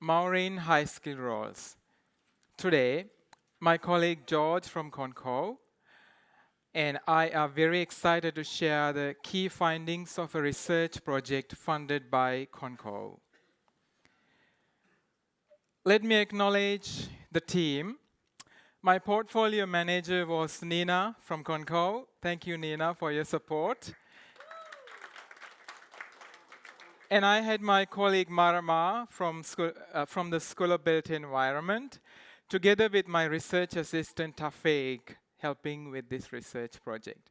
Maori in high skill roles. Today, my colleague George from Conco and I are very excited to share the key findings of a research project funded by Conco. Let me acknowledge the team. My portfolio manager was Nina from Conco. Thank you, Nina, for your support. And I had my colleague Marama from the School of Built Environment, together with my research assistant Tafeg, helping with this research project.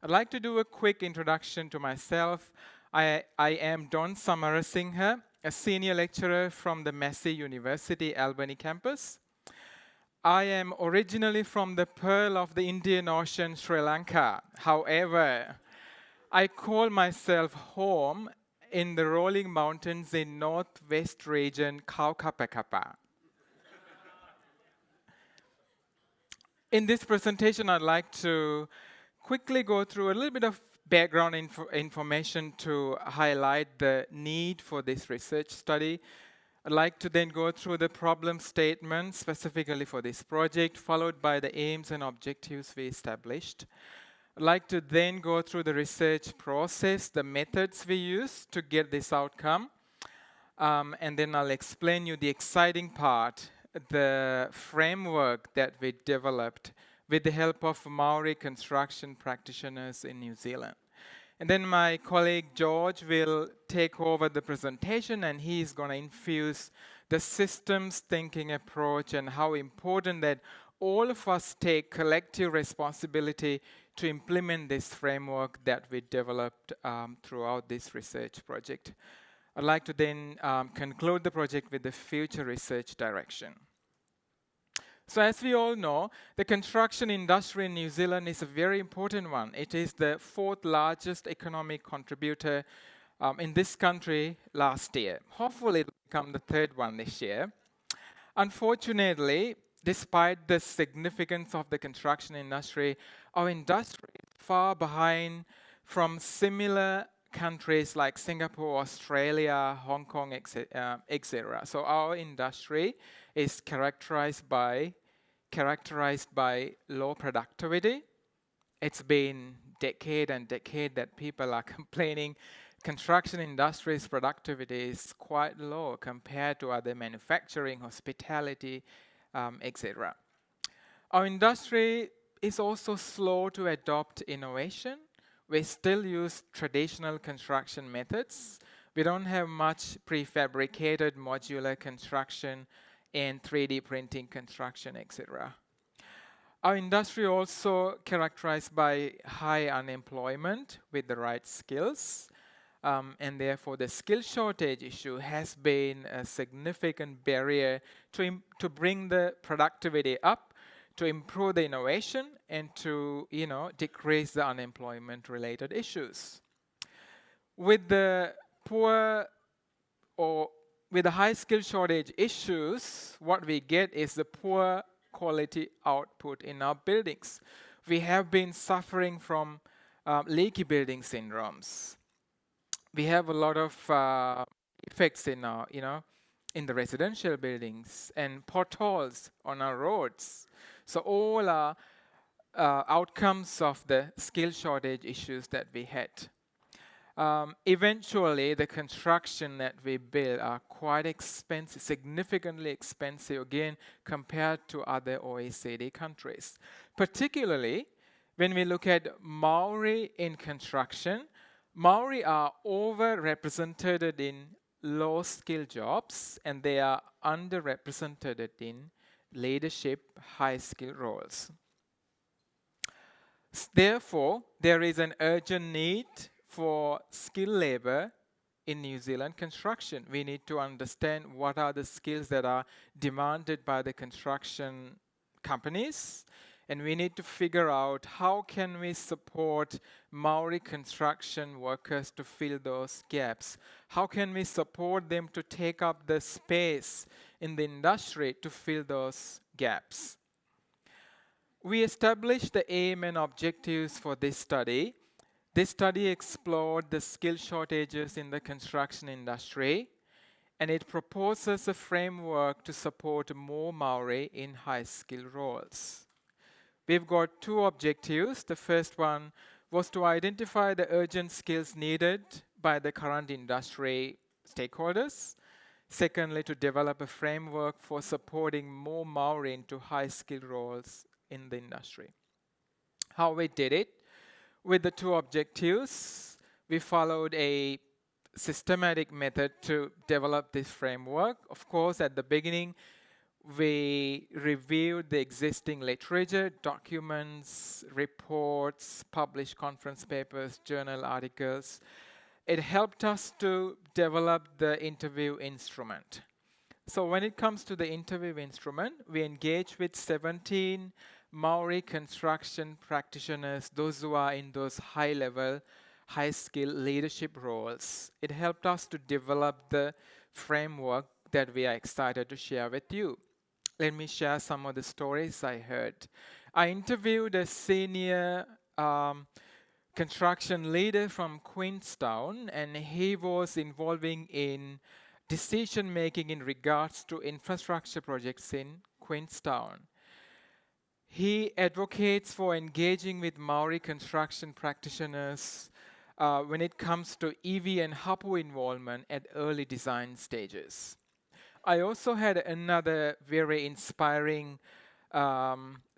I'd like to do a quick introduction to myself. I am Don Samarasinghe, a senior lecturer from the Massey University Albany campus. I am originally from the Pearl of the Indian Ocean, Sri Lanka. However, I call myself home in the rolling mountains in northwest region, Kaukapakapa. In this presentation, I'd like to quickly go through a little bit of background information to highlight the need for this research study. I'd like to then go through the problem statement specifically for this project, followed by the aims and objectives we established. I'd like to then go through the research process, the methods we use to get this outcome, and then I'll explain you the exciting part, the framework that we developed with the help of Māori construction practitioners in New Zealand. And then my colleague George will take over the presentation, and he's going to infuse the systems thinking approach and how important that all of us take collective responsibility to implement this framework that we developed throughout this research project. I'd like to then conclude the project with the future research direction. So as we all know, the construction industry in New Zealand is a very important one. It is the fourth largest economic contributor in this country last year. Hopefully it will become the third one this year. Unfortunately, despite the significance of the construction industry, our industry is far behind from similar countries like Singapore, Australia, Hong Kong, etc. So our industry is characterized by low productivity. It's been decade and decade that people are complaining construction industry's productivity is quite low compared to other manufacturing, hospitality, etc. Our industry is also slow to adopt innovation. We still use traditional construction methods. We don't have much prefabricated modular construction and 3D printing construction, etc. Our industry also characterized by high unemployment with the right skills. And therefore, the skill shortage issue has been a significant barrier to bring the productivity up, to improve the innovation, and to decrease the unemployment-related issues. With the high skill shortage issues, what we get is the poor quality output in our buildings. We have been suffering from leaky building syndromes. We have a lot of effects in our, in the residential buildings and potholes on our roads. So all are outcomes of the skill shortage issues that we had. Eventually, the construction that we build are quite expensive, significantly expensive again compared to other OECD countries. Particularly, when we look at Māori in construction, Māori are overrepresented in low-skill jobs, and they are underrepresented in leadership, high-skill roles. Therefore, there is an urgent need for skilled labor in New Zealand construction. We need to understand what are the skills that are demanded by the construction companies, and we need to figure out how can we support Māori construction workers to fill those gaps. How can we support them to take up the space in the industry to fill those gaps? We established the aim and objectives for this study. This study explored the skill shortages in the construction industry and it proposes a framework to support more Māori in high-skill roles. We've got two objectives. The first one was to identify the urgent skills needed by the current industry stakeholders. Secondly, to develop a framework for supporting more Māori into high-skill roles in the industry. How we did it? With the two objectives, we followed a systematic method to develop this framework. Of course, at the beginning, we reviewed the existing literature, documents, reports, published conference papers, journal articles. It helped us to develop the interview instrument. So when it comes to the interview instrument, we engage with 17 Māori construction practitioners, those who are in those high-level, high-skill leadership roles. It helped us to develop the framework that we are excited to share with you. Let me share some of the stories I heard. I interviewed a senior construction leader from Queenstown, and he was involving in decision making in regards to infrastructure projects in Queenstown. He advocates for engaging with Māori construction practitioners when it comes to EV and hapu involvement at early design stages. I also had another very inspiring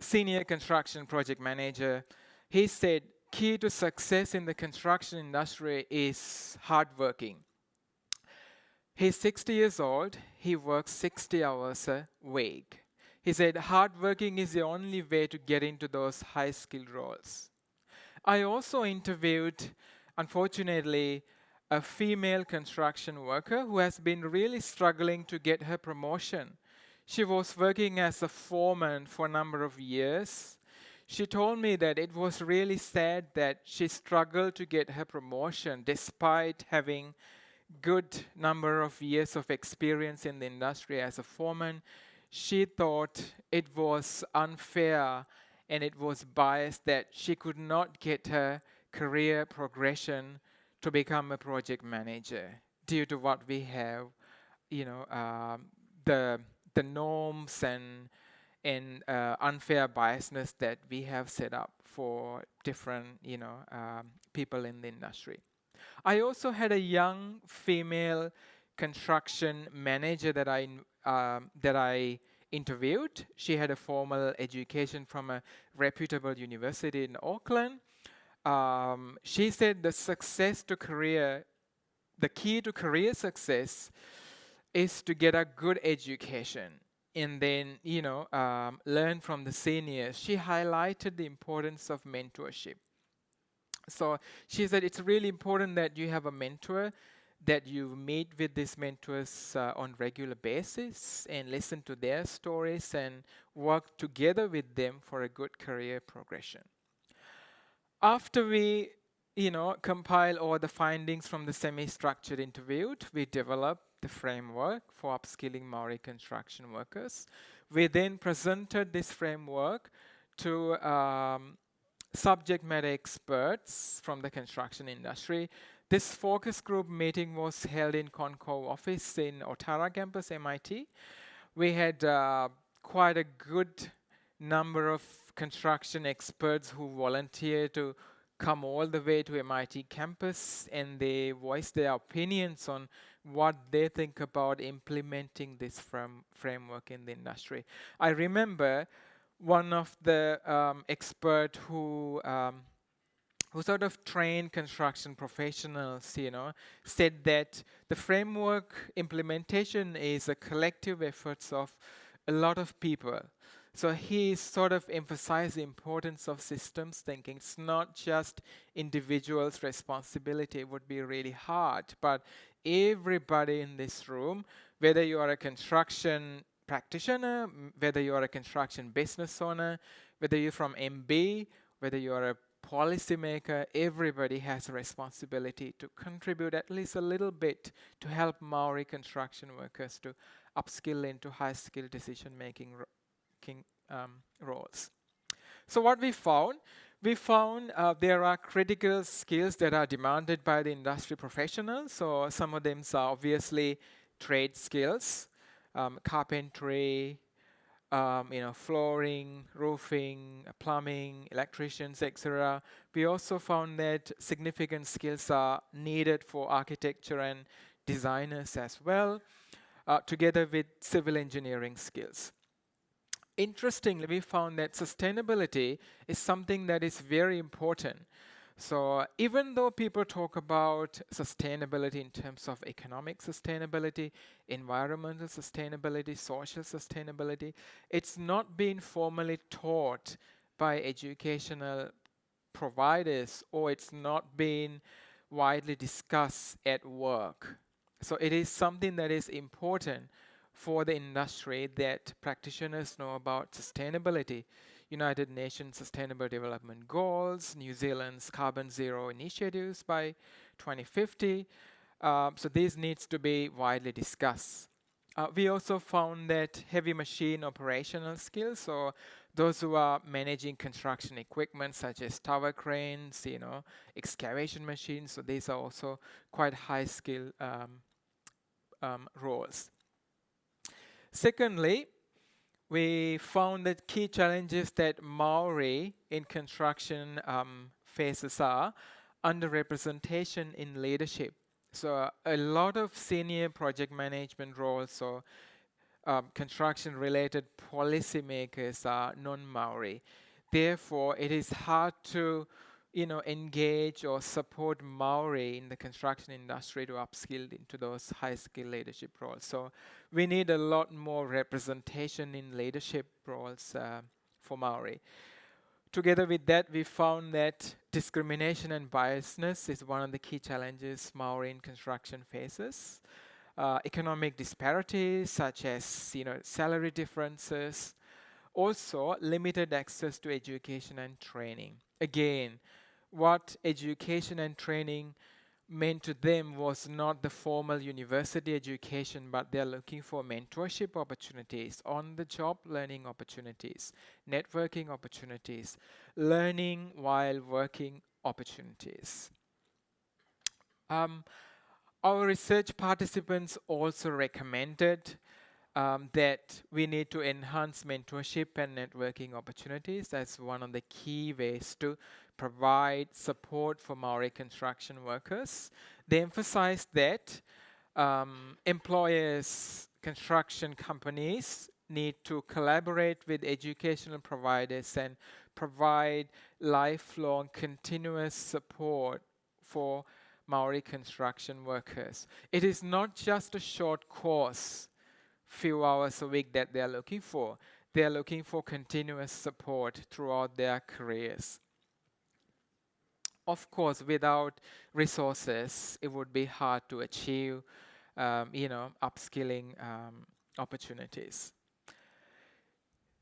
senior construction project manager. He said, key to success in the construction industry is hardworking. He's 60 years old. He works 60 hours a week. He said hardworking is the only way to get into those high-skilled roles. I also interviewed, unfortunately, a female construction worker who has been really struggling to get her promotion. She was working as a foreman for a number of years. She told me that it was really sad that she struggled to get her promotion despite having good number of years of experience in the industry as a foreman. She thought it was unfair and it was biased that she could not get her career progression to become a project manager due to what we have, the norms and unfair biasness that we have set up for different, people in the industry. I also had a young female construction manager that I interviewed. She had a formal education from a reputable university in Auckland. She said the key to career success is to get a good education and then, learn from the seniors. She highlighted the importance of mentorship. So she said it's really important that you have a mentor, that you meet with these mentors on regular basis and listen to their stories and work together with them for a good career progression. After we, compile all the findings from the semi-structured interview, we developed the framework for upskilling Māori construction workers. We then presented this framework to subject matter experts from the construction industry. This focus group meeting was held in Conco office in Otara campus, MIT. We had quite a good number of construction experts who volunteered to come all the way to MIT campus, and they voiced their opinions on what they think about implementing this framework in the industry. I remember one of the expert who sort of trained construction professionals, said that the framework implementation is a collective efforts of a lot of people. So he sort of emphasized the importance of systems thinking. It's not just individuals' responsibility. It would be really hard, but everybody in this room, whether you are a construction practitioner, whether you are a construction business owner, whether you're from MB, whether you are a policymaker, everybody has a responsibility to contribute at least a little bit to help Māori construction workers to upskill into high-skill decision-making roles. So what we found there are critical skills that are demanded by the industry professionals. So some of them are obviously trade skills, carpentry, flooring, roofing, plumbing, electricians, etc. We also found that significant skills are needed for architecture and designers as well, together with civil engineering skills. Interestingly, we found that sustainability is something that is very important. So even though people talk about sustainability in terms of economic sustainability, environmental sustainability, social sustainability, it's not being formally taught by educational providers, or it's not being widely discussed at work. So it is something that is important for the industry, that practitioners know about sustainability. United Nations Sustainable Development Goals, New Zealand's carbon zero initiatives by 2050. So this needs to be widely discussed. We also found that heavy machine operational skills, so those who are managing construction equipment such as tower cranes, excavation machines, so these are also quite high skill roles. Secondly, we found that key challenges that Māori in construction faces are underrepresentation in leadership. So a lot of senior project management roles or construction-related policymakers are non-Māori. Therefore, it is hard to engage or support Māori in the construction industry to upskill into those high-skill leadership roles. So we need a lot more representation in leadership roles for Māori. Together with that, we found that discrimination and biasness is one of the key challenges Māori in construction faces. Economic disparities such as salary differences, also limited access to education and training. Again, what education and training meant to them was not the formal university education, but they're looking for mentorship opportunities, on-the-job learning opportunities, networking opportunities, learning while working opportunities. Our research participants also recommended that we need to enhance mentorship and networking opportunities as one of the key ways to provide support for Māori construction workers. They emphasized that employers, construction companies need to collaborate with educational providers and provide lifelong continuous support for Māori construction workers. It is not just a short course, few hours a week that they are looking for. They are looking for continuous support throughout their careers. Of course, without resources, it would be hard to achieve, upskilling opportunities.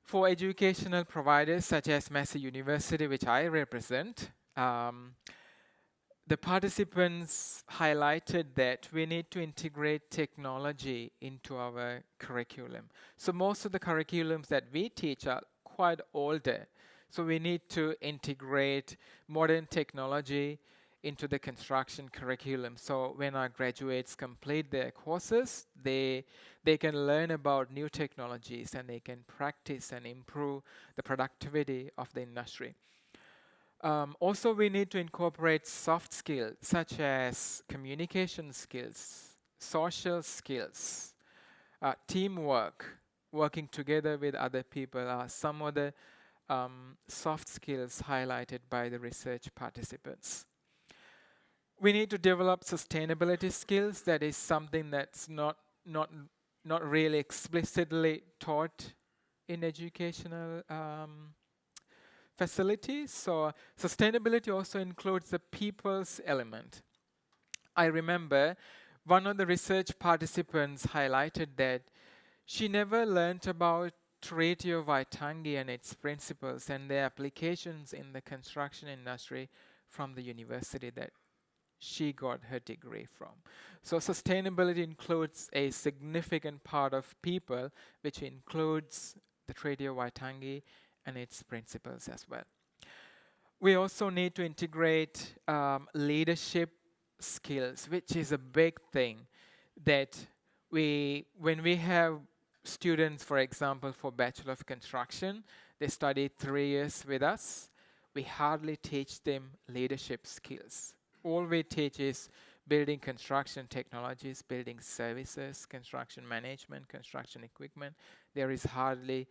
For educational providers such as Massey University, which I represent, the participants highlighted that we need to integrate technology into our curriculum. So most of the curriculums that we teach are quite older. So we need to integrate modern technology into the construction curriculum. So when our graduates complete their courses, they can learn about new technologies and they can practice and improve the productivity of the industry. Also, we need to incorporate soft skills such as communication skills, social skills, teamwork, working together with other people are some of the soft skills highlighted by the research participants. We need to develop sustainability skills. That is something that's not really explicitly taught in educational facilities. So sustainability also includes the people's element. I remember one of the research participants highlighted that she never learned about Treaty of Waitangi and its principles and their applications in the construction industry from the university that she got her degree from. So sustainability includes a significant part of people, which includes the Treaty of Waitangi and its principles as well. We also need to integrate leadership skills, which is a big thing that when we have students, for example, for Bachelor of Construction, they study 3 years with us, we hardly teach them leadership skills. All we teach is building construction technologies, building services, construction management, construction equipment. There is hardly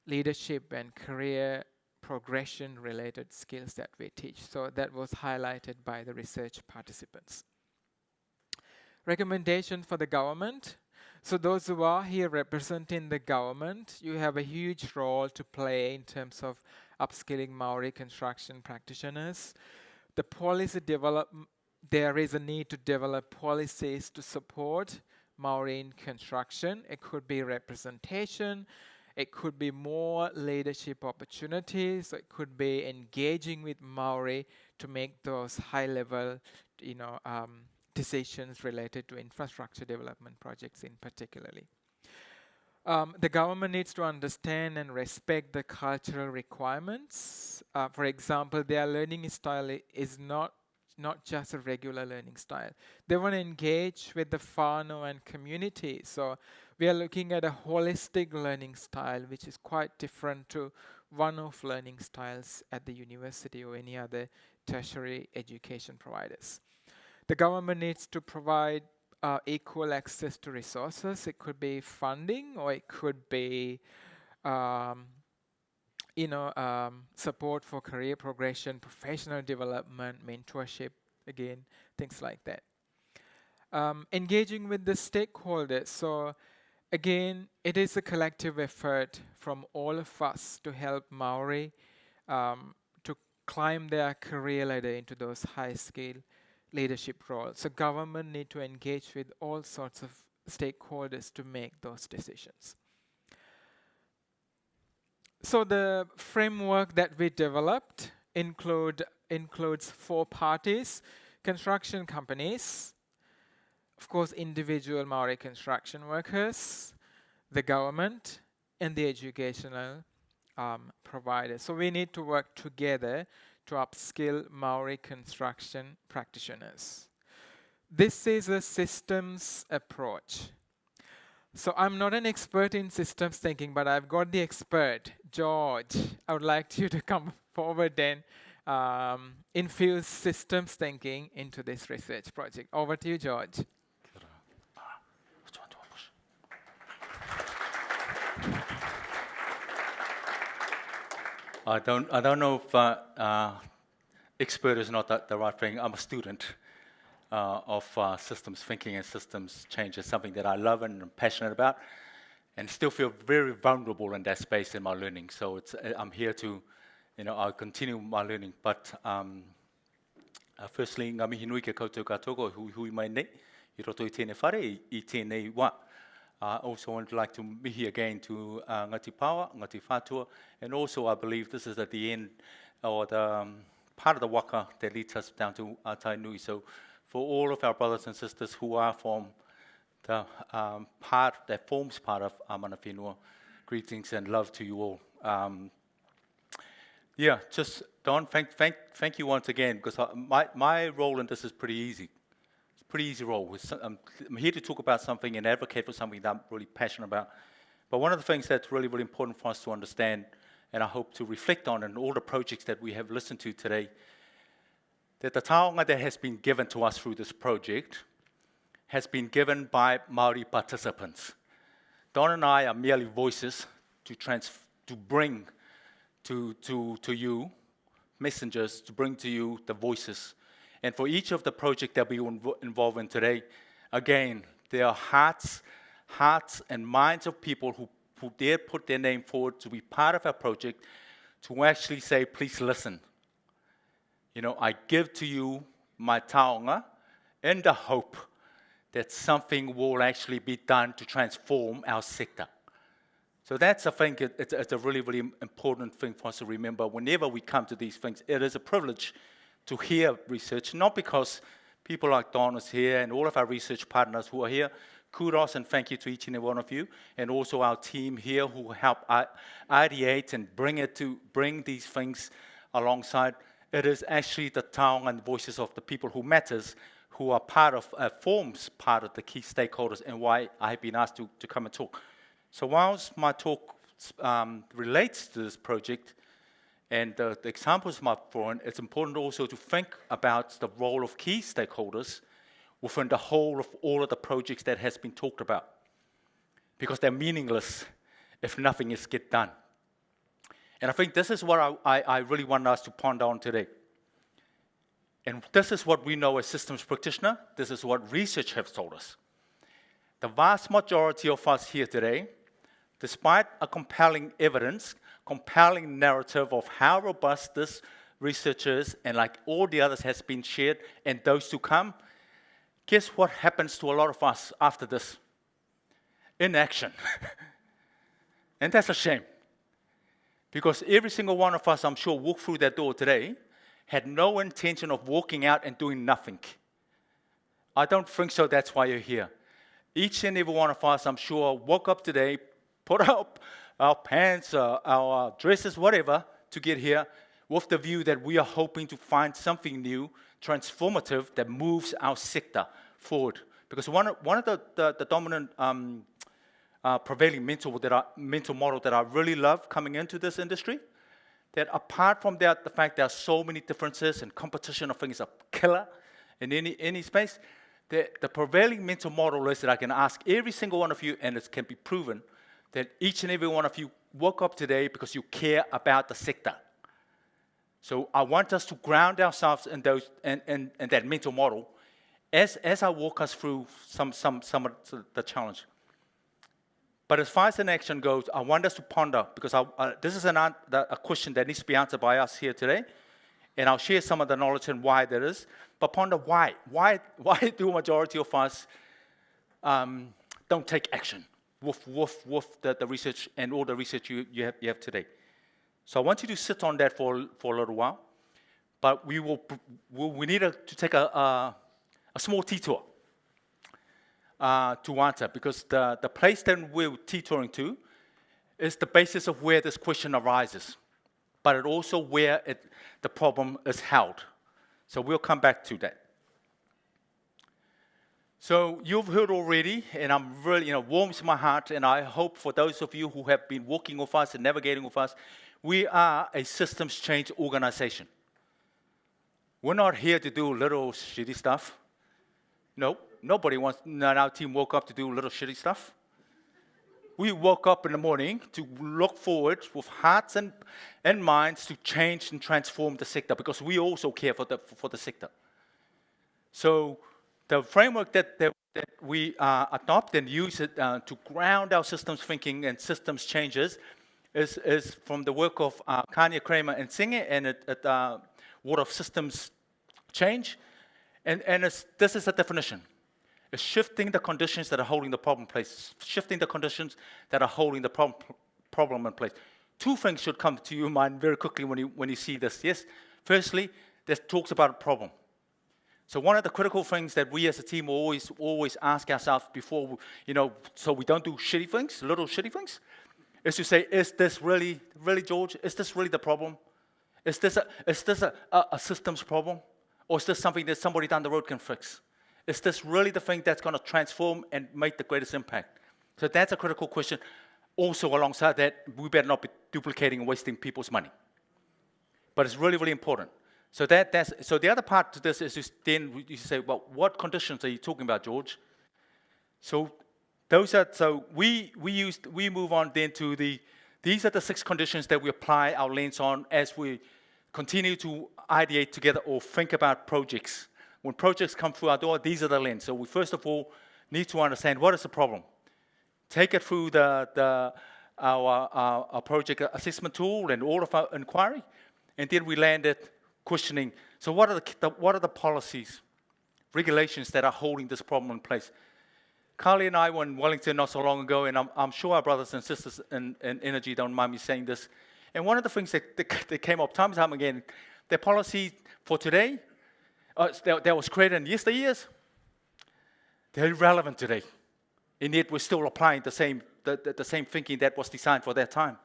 leadership and career progression related skills that we teach. So that was highlighted by the research participants. Recommendation for the government. So those who are here representing the government, you have a huge role to play in terms of upskilling Māori construction practitioners. The policy development, there is a need to develop policies to support Māori in construction. It could be representation, it could be more leadership opportunities, it could be engaging with Māori to make those high-level, decisions related to infrastructure development projects in particularly. The government needs to understand and respect the cultural requirements. For example, their learning style is not just a regular learning style. They want to engage with the whānau and community. So we are looking at a holistic learning style, which is quite different to one-off learning styles at the university or any other tertiary education providers. The government needs to provide equal access to resources. It could be funding, or it could be support for career progression, professional development, mentorship, again, things like that. Engaging with the stakeholders. So again, it is a collective effort from all of us to help Māori to climb their career ladder into those high-scale leadership roles. So government need to engage with all sorts of stakeholders to make those decisions. So the framework that we developed includes 4 parties: construction companies, of course individual Māori construction workers, the government, and the educational providers. So we need to work together to upskill Māori construction practitioners. This is a systems approach. So I'm not an expert in systems thinking, but I've got the expert, George. I would like you to come forward and infuse systems thinking into this research project. Over to you, George. I don't know if expert is not the right thing. I'm a student of systems thinking and systems change. Is something that I love and am passionate about, and still feel very vulnerable in that space in my learning. So I'm here to, I'll continue my learning. But firstly, ngā mihi nui ke koutou katoa hui mai nei, I roto I tēnei whare, I tēnei wā. I also would like to mihi again to Ngati Pawa, Ngati Whātua, and also I believe this is at the end, or the part of the waka that leads us down to Tainui. So for all of our brothers and sisters who are from the part that forms part of Mana Whenua, greetings and love to you all. Just Don, thank you once again, because my role in this is pretty easy. Pretty easy role. I'm here to talk about something and advocate for something that I'm really passionate about. But one of the things that's really, really important for us to understand, and I hope to reflect on in all the projects that we have listened to today, that the taonga that has been given to us through this project has been given by Māori participants. Don and I are merely voices to bring to you, messengers, to bring to you the voices. And for each of the projects that we will involve in today, again, there are hearts and minds of people who dare put their name forward to be part of our project, to actually say, please listen. I give to you my taonga in the hope that something will actually be done to transform our sector. So that's, I think, it's a really, really important thing for us to remember. Whenever we come to these things, it is a privilege to hear research, not because people like Don is here and all of our research partners who are here. Kudos and thank you to each and every one of you, and also our team here who help ideate and bring these things alongside. It is actually the taonga and voices of the people who matters who are forms part of the key stakeholders, and why I have been asked to come and talk. So whilst my talk relates to this project and the examples I've brought, it's important also to think about the role of key stakeholders within the whole of all of the projects that has been talked about, because they're meaningless if nothing is get done. And I think this is what I really want us to ponder on today. And this is what we know as systems practitioner. This is what research has told us. The vast majority of us here today, despite a compelling evidence, compelling narrative of how robust this research is, and like all the others has been shared, and those to come, guess what happens to a lot of us after this? Inaction. And that's a shame. Because every single one of us, I'm sure, walked through that door today, had no intention of walking out and doing nothing. I don't think so, that's why you're here. Each and every one of us, I'm sure, woke up today, put up our pants, our dresses, whatever, to get here, with the view that we are hoping to find something new, transformative, that moves our sector forward. Because one of the dominant prevailing mental model that I really love coming into this industry, that apart from that, the fact there are so many differences and competition, I think is a killer in any space, the prevailing mental model is that I can ask every single one of you, and it can be proven, that each and every one of you woke up today because you care about the sector. So I want us to ground ourselves in those and that mental model as I walk us through some of the challenge. But as far as an action goes, I want us to ponder, because this is a question that needs to be answered by us here today, and I'll share some of the knowledge and why that is. But ponder why. Why do a majority of us don't take action with the research and all the research you have today? So I want you to sit on that for a little while. But we need to take a small detour to answer, because the place that we're detouring to is the basis of where this question arises, but it also where the problem is held. So we'll come back to that. So you've heard already, and I'm really, warms my heart, and I hope for those of you who have been working with us and navigating with us, we are a systems change organization. We're not here to do little shitty stuff. No, nobody wants, not our team woke up to do little shitty stuff. We woke up in the morning to look forward with hearts and minds to change and transform the sector, because we also care for the sector. So the framework that we adopt and use it to ground our systems thinking and systems changes is from the work of Kanye Kramer and Singer, and Word of Systems Change. And this is a definition. It's shifting the conditions that are holding the problem in place. Shifting the conditions that are holding the problem in place. Two things should come to your mind very quickly when you see this. Yes, firstly, this talks about a problem. So one of the critical things that we as a team always ask ourselves before, so we don't do shitty things, little shitty things, is to say, is this really, George? Is this really the problem? Is this a systems problem? Or is this something that somebody down the road can fix? Is this really the thing that's going to transform and make the greatest impact? So that's a critical question. Also, alongside that, we better not be duplicating and wasting people's money. But it's really, really important. So so the other part to this is then you say, well, what conditions are you talking about, George? So we move on then to these are the 6 conditions that we apply our lens on as we continue to ideate together or think about projects. When projects come through our door, these are the lens. So we first of all need to understand what is the problem. Take it through our project assessment tool and all of our inquiry, and then we land it questioning. So what are the policies, regulations that are holding this problem in place? Carly and I were in Wellington not so long ago, and I'm sure our brothers and sisters in Energy don't mind me saying this. And one of the things that came up time and time again, the policy for today, that was created in yesteryears, they're irrelevant today. And yet we're still applying the same thinking that was designed for that time.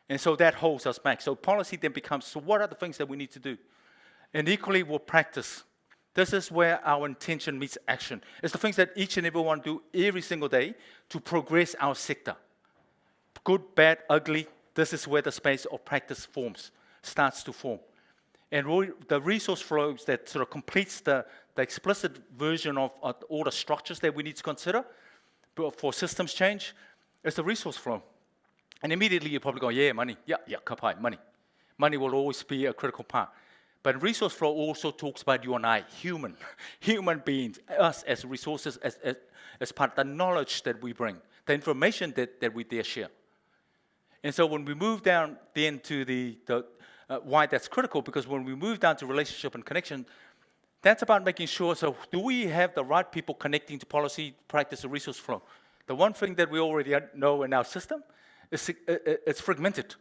And so that holds us back. So policy then becomes, so what are the things that we need to do? And equally with practice. This is where our intention meets action. It's the things that each and every one do every single day to progress our sector. Good, bad, ugly, this is where the space of practice starts to form. And the resource flows that sort of completes the explicit version of all the structures that we need to consider for systems change is the resource flow. And immediately you probably go, yeah, money, yeah, kapai, money. Money will always be a critical part. But resource flow also talks about you and I, human beings, us as resources, as part of the knowledge that we bring, the information that we dare share. And so when we move down then to the why that's critical, because when we move down to relationship and connection, that's about making sure, so do we have the right people connecting to policy, practice, and resource flow? The one thing that we already know in our system is it's fragmented.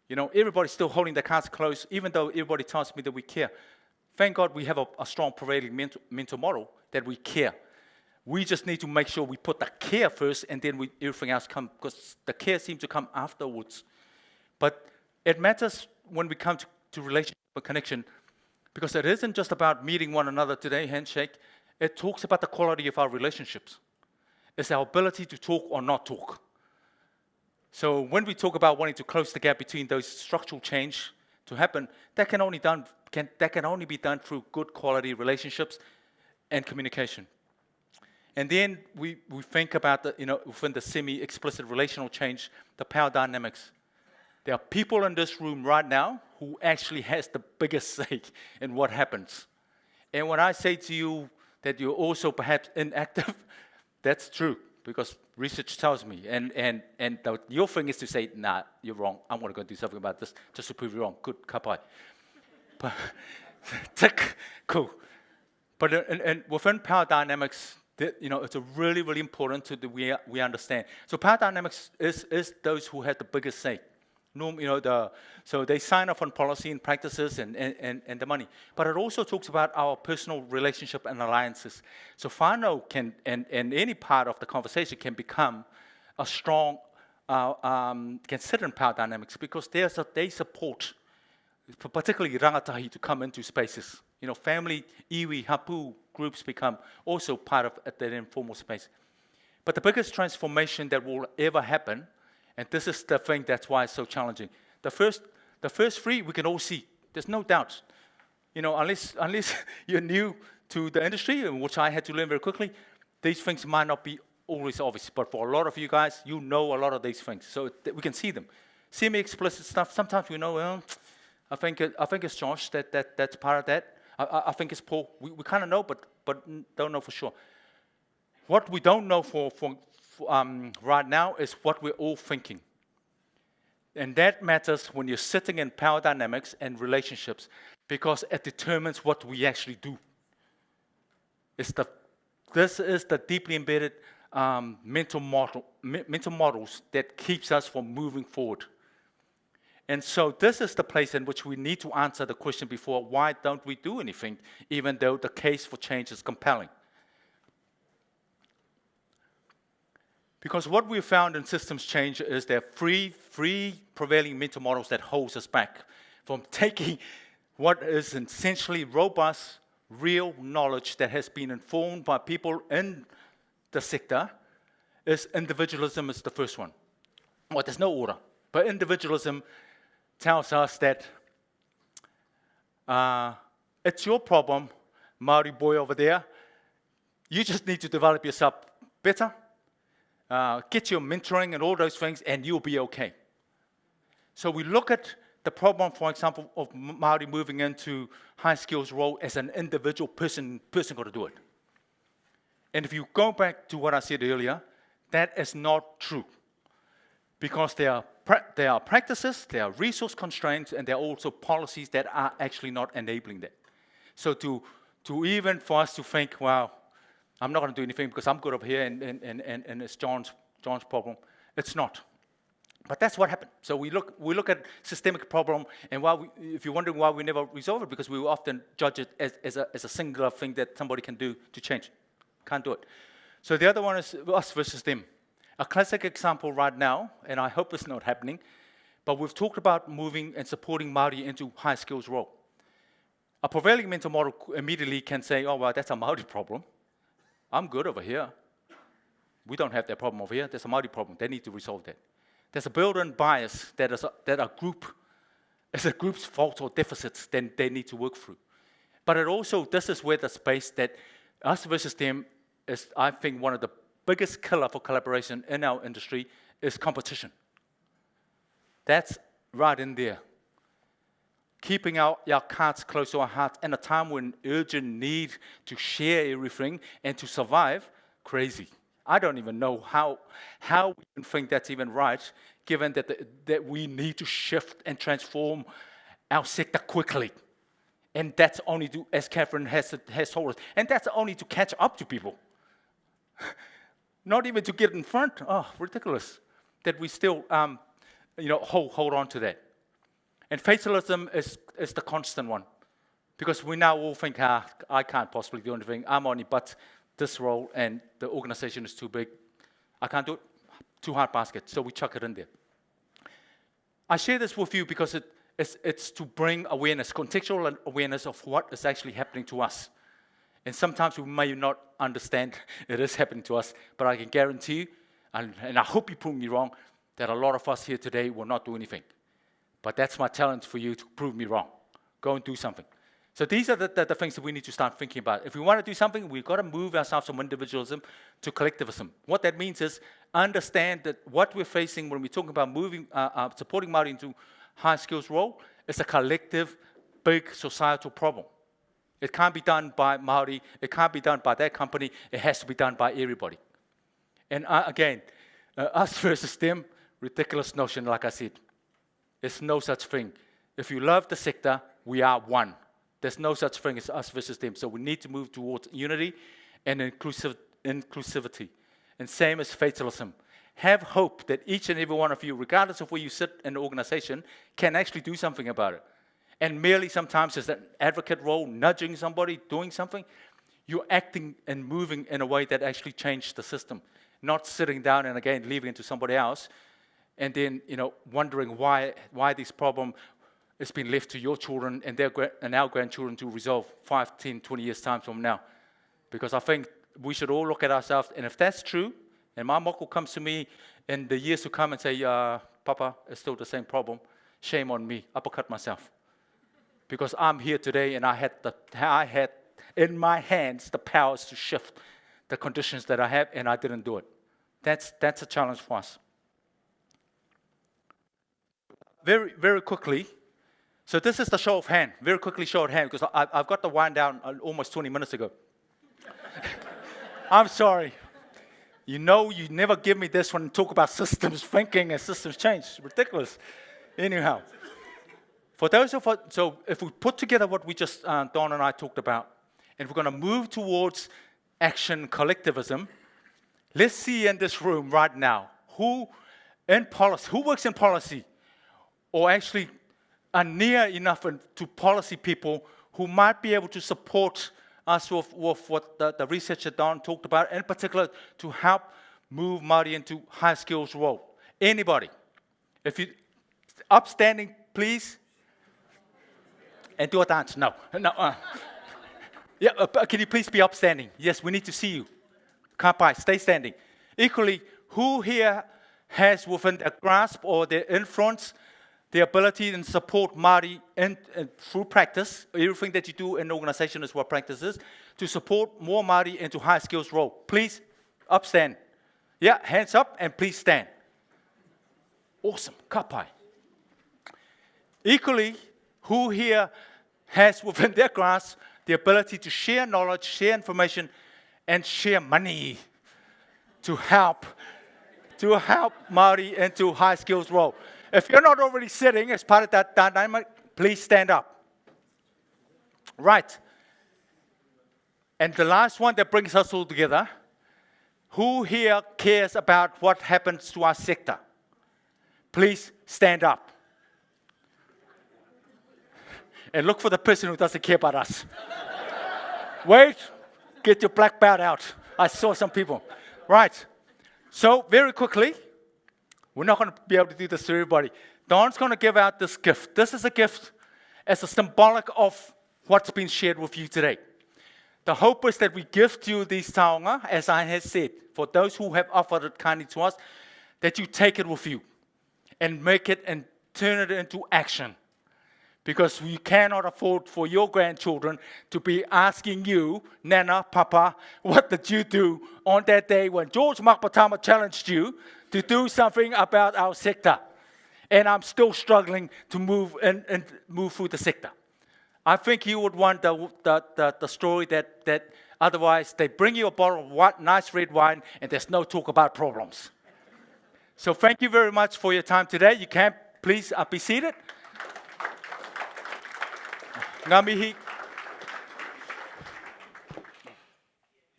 You know, everybody's still holding their cards close, even though everybody tells me that we care. Thank God we have a strong prevailing mental model that we care. We just need to make sure we put the care first, and then everything else comes, because the care seems to come afterwards. But it matters when we come to relationship and connection, because it isn't just about meeting one another today, handshake. It talks about the quality of our relationships. It's our ability to talk or not talk. So when we talk about wanting to close the gap between those structural change to happen, that can only be done through good quality relationships and communication. And then we think about within the semi-explicit relational change, the power dynamics. There are people in this room right now who actually has the biggest say in what happens. And when I say to you that you're also perhaps inactive, that's true. Because research tells me, and your thing is to say, nah, you're wrong. I'm going to go do something about this just to prove you're wrong. Good, kapai. Tick, cool. But and within power dynamics, it's a really, really important that we understand. So power dynamics is those who have the biggest say. So they sign off on policy and practices and the money. But it also talks about our personal relationship and alliances. So whānau can, and any part of the conversation can become a strong, can sit in power dynamics because they support, particularly rangatahi, to come into spaces. Family, iwi, hapu groups become also part of that informal space. But the biggest transformation that will ever happen, and this is the thing that's why it's so challenging. The first three we can all see. There's no doubt. Unless you're new to the industry, which I had to learn very quickly, these things might not be always obvious. But for a lot of you guys, you know a lot of these things, so we can see them. Semi-explicit stuff. Sometimes we know. Well, I think it's Josh that's part of that. I think it's Paul. We kind of know, but don't know for sure. What we don't know for right now is what we're all thinking. And that matters when you're sitting in power dynamics and relationships because it determines what we actually do. This is the deeply embedded mental models that keeps us from moving forward. And so this is the place in which we need to answer the question before, why don't we do anything, even though the case for change is compelling? Because what we found in systems change is there are three prevailing mental models that holds us back from taking what is essentially robust, real knowledge that has been informed by people in the sector. Is individualism is the first one. Well, there's no order, but individualism tells us that it's your problem, Māori boy over there. You just need to develop yourself better. Get your mentoring and all those things, and you'll be okay. So we look at the problem, for example, of Māori moving into high skills role as an individual person got to do it. And if you go back to what I said earlier, that is not true. Because there are practices, there are resource constraints, and there are also policies that are actually not enabling that. So to even for us to think, wow, I'm not going to do anything because I'm good up here and it's John's problem. It's not. But that's what happened. So we look at systemic problem, and if you're wondering why we never resolve it, because we often judge it as a singular thing that somebody can do to change. Can't do it. So the other one is us versus them. A classic example right now, and I hope it's not happening, but we've talked about moving and supporting Māori into high skills role. A prevailing mental model immediately can say, oh, well, that's a Māori problem. I'm good over here. We don't have that problem over here. There's a Māori problem. They need to resolve that. There's a built-in bias that a group is a group's fault or deficits, then they need to work through. But it also, this is where the space that us versus them is, I think, one of the biggest killer for collaboration in our industry is competition. That's right in there. Keeping our cards close to our hearts in a time when urgent need to share everything and to survive, crazy. I don't even know how we can think that's even right, given that we need to shift and transform our sector quickly. And that's only to, as Catherine has told us, and that's only to catch up to people. Not even to get in front. Oh, ridiculous that we still hold on to that. And fatalism is the constant one. Because we now all think, I can't possibly do anything. I'm only but this role and the organization is too big. I can't do it. Too hard basket. So we chuck it in there. I share this with you because it's to bring awareness, contextual awareness of what is actually happening to us. And sometimes we may not understand it is happening to us, but I can guarantee you, and I hope you prove me wrong, that a lot of us here today will not do anything. But that's my challenge for you to prove me wrong. Go and do something. So these are the things that we need to start thinking about. If we want to do something, we've got to move ourselves from individualism to collectivism. What that means is understand that what we're facing when we're talking about moving, supporting Māori into high skills role is a collective, big societal problem. It can't be done by Māori. It can't be done by that company. It has to be done by everybody. And again, us versus them, ridiculous notion, like I said. There's no such thing. If you love the sector, we are one. There's no such thing as us versus them. So we need to move towards unity and inclusivity. And same as fatalism. Have hope that each and every one of you, regardless of where you sit in the organization, can actually do something about it. And merely sometimes as an advocate role, nudging somebody, doing something, you're acting and moving in a way that actually changed the system. Not sitting down and again leaving it to somebody else and then, wondering why this problem has been left to your children and our grandchildren to resolve 5, 10, 20 years' time from now. Because I think we should all look at ourselves, and if that's true, and my moko comes to me in the years to come and say, Papa, it's still the same problem, shame on me, uppercut myself. Because I'm here today and I had in my hands the powers to shift the conditions that I have, and I didn't do it. That's a challenge for us. Very, very quickly, so this is the show of hand. Very quickly show of hand, because I've got the wind down almost 20 minutes ago. I'm sorry. You never give me this one and talk about systems thinking and systems change. Ridiculous. Anyhow, for those of us, so if we put together what we just, Don and I talked about, and we're going to move towards action collectivism, let's see in this room right now, who works in policy, or actually are near enough to policy people who might be able to support us with what the researcher Don talked about, in particular to help move Māori into high skills role. Anybody? If you, upstanding, please. And do a dance. No. Can you please be upstanding? Yes, we need to see you. Kapai, stay standing. Equally, who here has within their grasp or their influence the ability and support Māori through practice, everything that you do in an organization is what practice is, to support more Māori into high skills role. Please, upstand. Yeah, hands up and please stand. Awesome, kapai. Equally, who here has within their grasp the ability to share knowledge, share information, and share money to help Māori into high skills role? If you're not already sitting as part of that dynamic, please stand up. Right. And the last one that brings us all together, who here cares about what happens to our sector? Please stand up. And look for the person who doesn't care about us. Wait, get your black belt out. I saw some people. Right. So very quickly, we're not going to be able to do this to everybody. Don's going to give out this gift. This is a gift as a symbolic of what's been shared with you today. The hope is that we gift you these taonga, as I have said, for those who have offered it kindly to us, that you take it with you and make it and turn it into action. Because we cannot afford for your grandchildren to be asking you, Nana, Papa, what did you do on that day when George Makapatama challenged you to do something about our sector? And I'm still struggling to move and move through the sector. I think you would want the story that otherwise they bring you a bottle of nice red wine and there's no talk about problems. So thank you very much for your time today. You can please be seated. Ngā mihi.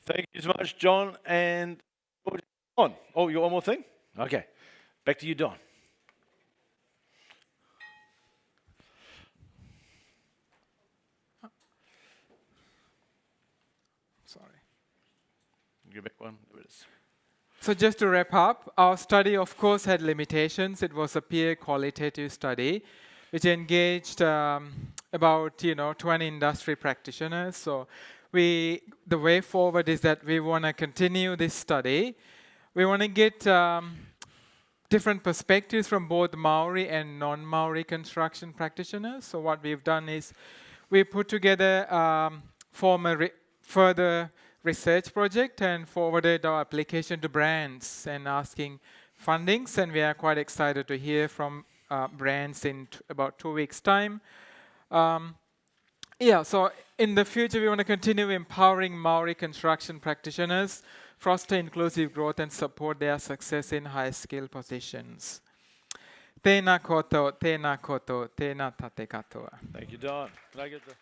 Thank you so much, John and Don. Oh, you got one more thing? Okay. Back to you, Don. Sorry. Give back one. There it is. So just to wrap up, our study, of course, had limitations. It was a peer qualitative study, which engaged about 20 industry practitioners. So the way forward is that we want to continue this study. We want to get different perspectives from both Maori and non-Maori construction practitioners. So what we've done is we put together further research project and forwarded our application to brands and asking fundings, and we are quite excited to hear from brands in about 2 weeks' time. So in the future we want to continue empowering Maori construction practitioners, foster inclusive growth and support their success in high skill positions. Tēnā koto, tēnā koto, tēnā tate katoa. Thank you, Don. Can I get the...